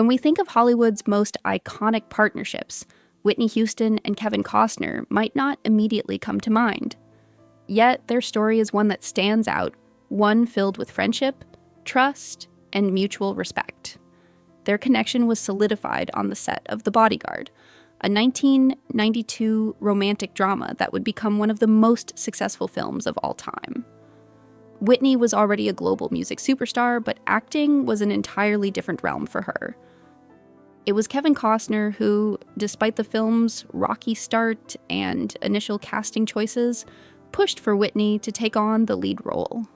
When we think of Hollywood's most iconic partnerships, Whitney Houston and Kevin Costner might not immediately come to mind. Yet their story is one that stands out, one filled with friendship, trust, and mutual respect. Their connection was solidified on the set of The Bodyguard, a 1992 romantic drama that would become one of the most successful films of all time. Whitney was already a global music superstar, but acting was an entirely different realm for her. It was Kevin Costner who, despite the film's rocky start and initial casting choices, pushed for Whitney to take on the lead role.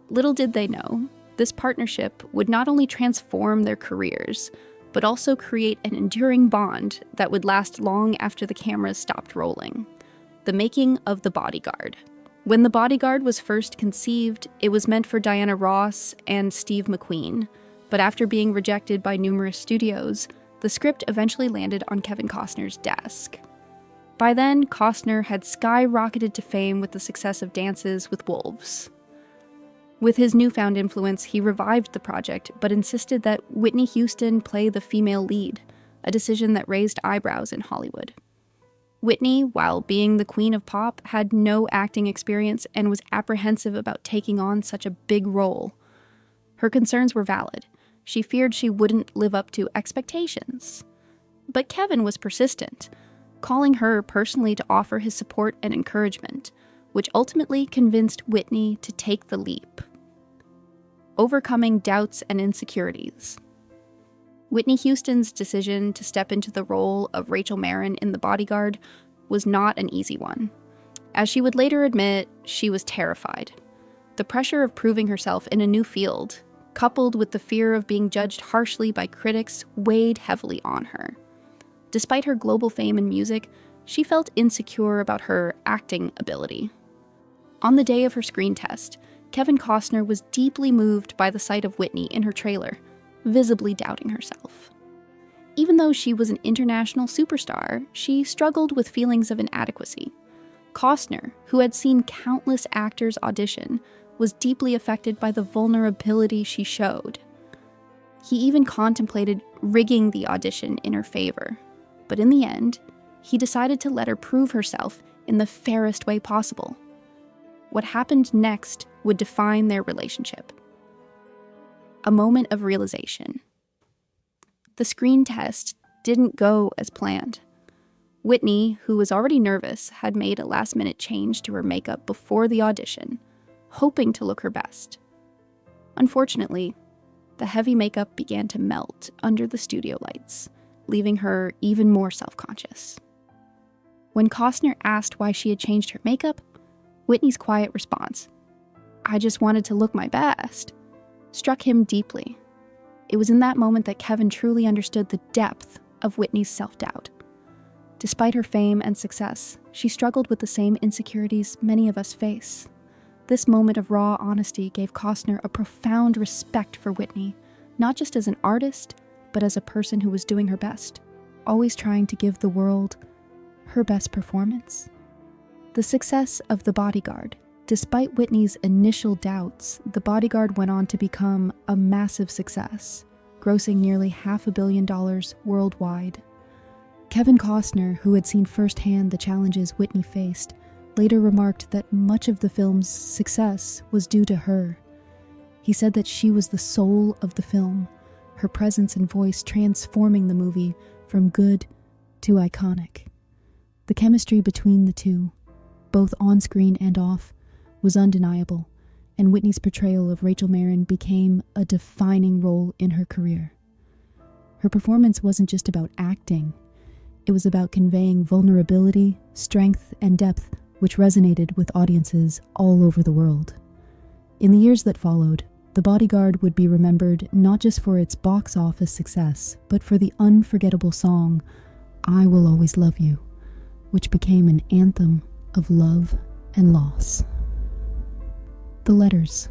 Little did they know, this partnership would not only transform their careers, but also create an enduring bond that would last long after the cameras stopped rolling. The making of The Bodyguard. When The Bodyguard was first conceived, it was meant for Diana Ross and Steve McQueen, but after being rejected by numerous studios, the script eventually landed on Kevin Costner's desk. By then, Costner had skyrocketed to fame with the success of Dances with Wolves. With his newfound influence, he revived the project, but insisted that Whitney Houston play the female lead, a decision that raised eyebrows in Hollywood. Whitney, while being the queen of pop, had no acting experience and was apprehensive about taking on such a big role. Her concerns were valid. She feared she wouldn't live up to expectations. But Kevin was persistent, calling her personally to offer his support and encouragement, which ultimately convinced Whitney to take the leap. Overcoming doubts and insecurities. Whitney Houston's decision to step into the role of Rachel Marin in The Bodyguard was not an easy one. As she would later admit, she was terrified. The pressure of proving herself in a new field, coupled with the fear of being judged harshly by critics, weighed heavily on her. Despite her global fame in music, she felt insecure about her acting ability. On the day of her screen test, Kevin Costner was deeply moved by the sight of Whitney in her trailer, visibly doubting herself. Even though she was an international superstar, she struggled with feelings of inadequacy. Costner, who had seen countless actors audition, was deeply affected by the vulnerability she showed. He even contemplated rigging the audition in her favor. But in the end, he decided to let her prove herself in the fairest way possible. What happened next would define their relationship. A moment of realization. The screen test didn't go as planned. Whitney, who was already nervous, had made a last-minute change to her makeup before the audition, hoping to look her best. Unfortunately, the heavy makeup began to melt under the studio lights, leaving her even more self-conscious. When Costner asked why she had changed her makeup, Whitney's quiet response, "I just wanted to look my best," struck him deeply. It was in that moment that Kevin truly understood the depth of Whitney's self-doubt. Despite her fame and success, she struggled with the same insecurities many of us face. This moment of raw honesty gave Costner a profound respect for Whitney, not just as an artist, but as a person who was doing her best, always trying to give the world her best performance. The success of The Bodyguard. Despite Whitney's initial doubts, The Bodyguard went on to become a massive success, grossing nearly $500 million worldwide. Kevin Costner, who had seen firsthand the challenges Whitney faced, later remarked that much of the film's success was due to her. He said that she was the soul of the film, her presence and voice transforming the movie from good to iconic. The chemistry between the two, both on-screen and off, was undeniable, and Whitney's portrayal of Rachel Marin became a defining role in her career. Her performance wasn't just about acting. It was about conveying vulnerability, strength, and depth, which resonated with audiences all over the world. In the years that followed, The Bodyguard would be remembered not just for its box office success, but for the unforgettable song, "I Will Always Love You," which became an anthem of love and loss. The letters.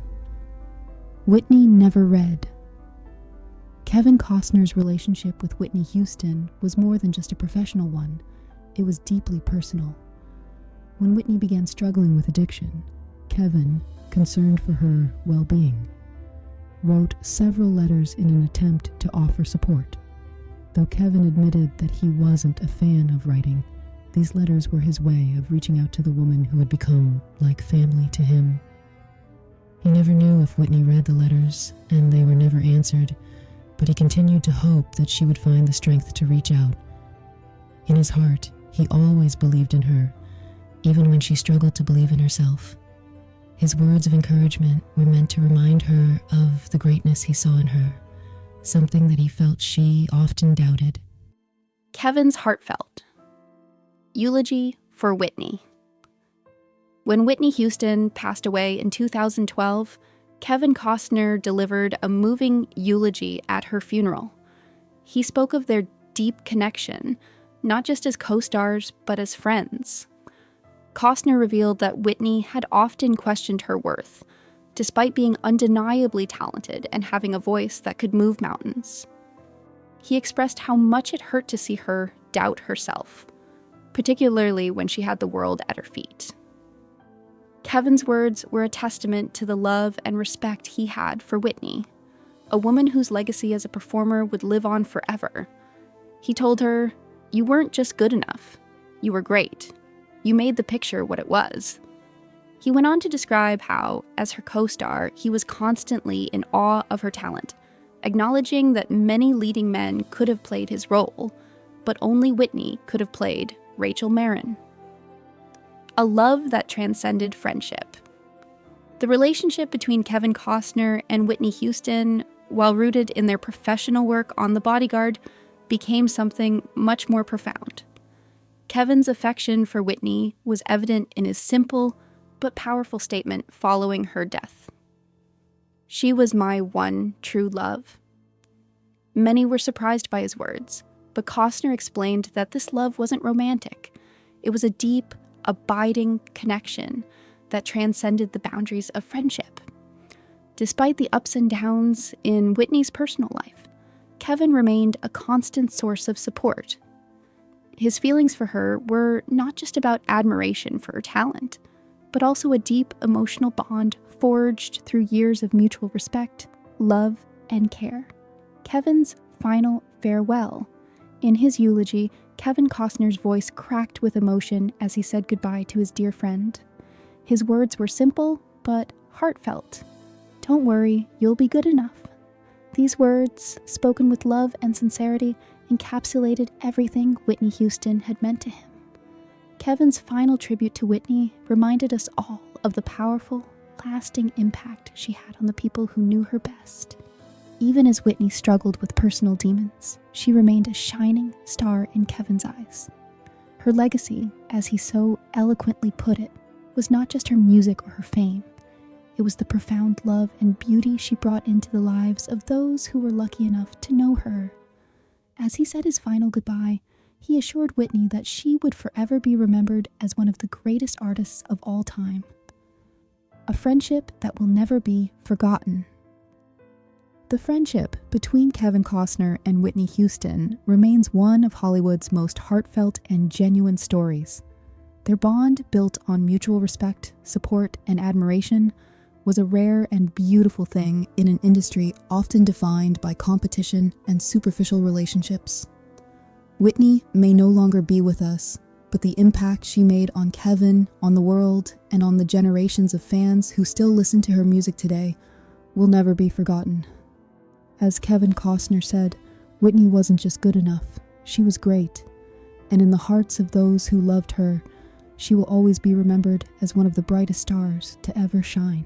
Whitney never read. Kevin Costner's relationship with Whitney Houston was more than just a professional one. It was deeply personal. When Whitney began struggling with addiction, Kevin, concerned for her well-being, wrote several letters in an attempt to offer support. Though Kevin admitted that he wasn't a fan of writing, these letters were his way of reaching out to the woman who had become like family to him. He never knew if Whitney read the letters, and they were never answered, but he continued to hope that she would find the strength to reach out. In his heart, he always believed in her, even when she struggled to believe in herself. His words of encouragement were meant to remind her of the greatness he saw in her, something that he felt she often doubted. Kevin's heartfelt eulogy for Whitney. When Whitney Houston passed away in 2012, Kevin Costner delivered a moving eulogy at her funeral. He spoke of their deep connection, not just as co-stars, but as friends. Costner revealed that Whitney had often questioned her worth, despite being undeniably talented and having a voice that could move mountains. He expressed how much it hurt to see her doubt herself, particularly when she had the world at her feet. Kevin's words were a testament to the love and respect he had for Whitney, a woman whose legacy as a performer would live on forever. He told her, "You weren't just good enough. You were great. You made the picture what it was." He went on to describe how, as her co-star, he was constantly in awe of her talent, acknowledging that many leading men could have played his role, but only Whitney could have played Rachel Marin. A love that transcended friendship. The relationship between Kevin Costner and Whitney Houston, while rooted in their professional work on The Bodyguard, became something much more profound. Kevin's affection for Whitney was evident in his simple but powerful statement following her death. "She was my one true love." Many were surprised by his words, but Costner explained that this love wasn't romantic. It was a deep, abiding connection that transcended the boundaries of friendship. Despite the ups and downs in Whitney's personal life, Kevin remained a constant source of support. His feelings for her were not just about admiration for her talent, but also a deep emotional bond forged through years of mutual respect, love, and care. Kevin's final farewell. In his eulogy, Kevin Costner's voice cracked with emotion as he said goodbye to his dear friend. His words were simple, but heartfelt. "Don't worry, you'll be good enough." These words, spoken with love and sincerity, encapsulated everything Whitney Houston had meant to him. Kevin's final tribute to Whitney reminded us all of the powerful, lasting impact she had on the people who knew her best. Even as Whitney struggled with personal demons, she remained a shining star in Kevin's eyes. Her legacy, as he so eloquently put it, was not just her music or her fame. It was the profound love and beauty she brought into the lives of those who were lucky enough to know her. As he said his final goodbye, he assured Whitney that she would forever be remembered as one of the greatest artists of all time. A friendship that will never be forgotten. The friendship between Kevin Costner and Whitney Houston remains one of Hollywood's most heartfelt and genuine stories. Their bond, built on mutual respect, support, and admiration, was a rare and beautiful thing in an industry often defined by competition and superficial relationships. Whitney may no longer be with us, but the impact she made on Kevin, on the world, and on the generations of fans who still listen to her music today will never be forgotten. As Kevin Costner said, Whitney wasn't just good enough, she was great. And in the hearts of those who loved her, she will always be remembered as one of the brightest stars to ever shine.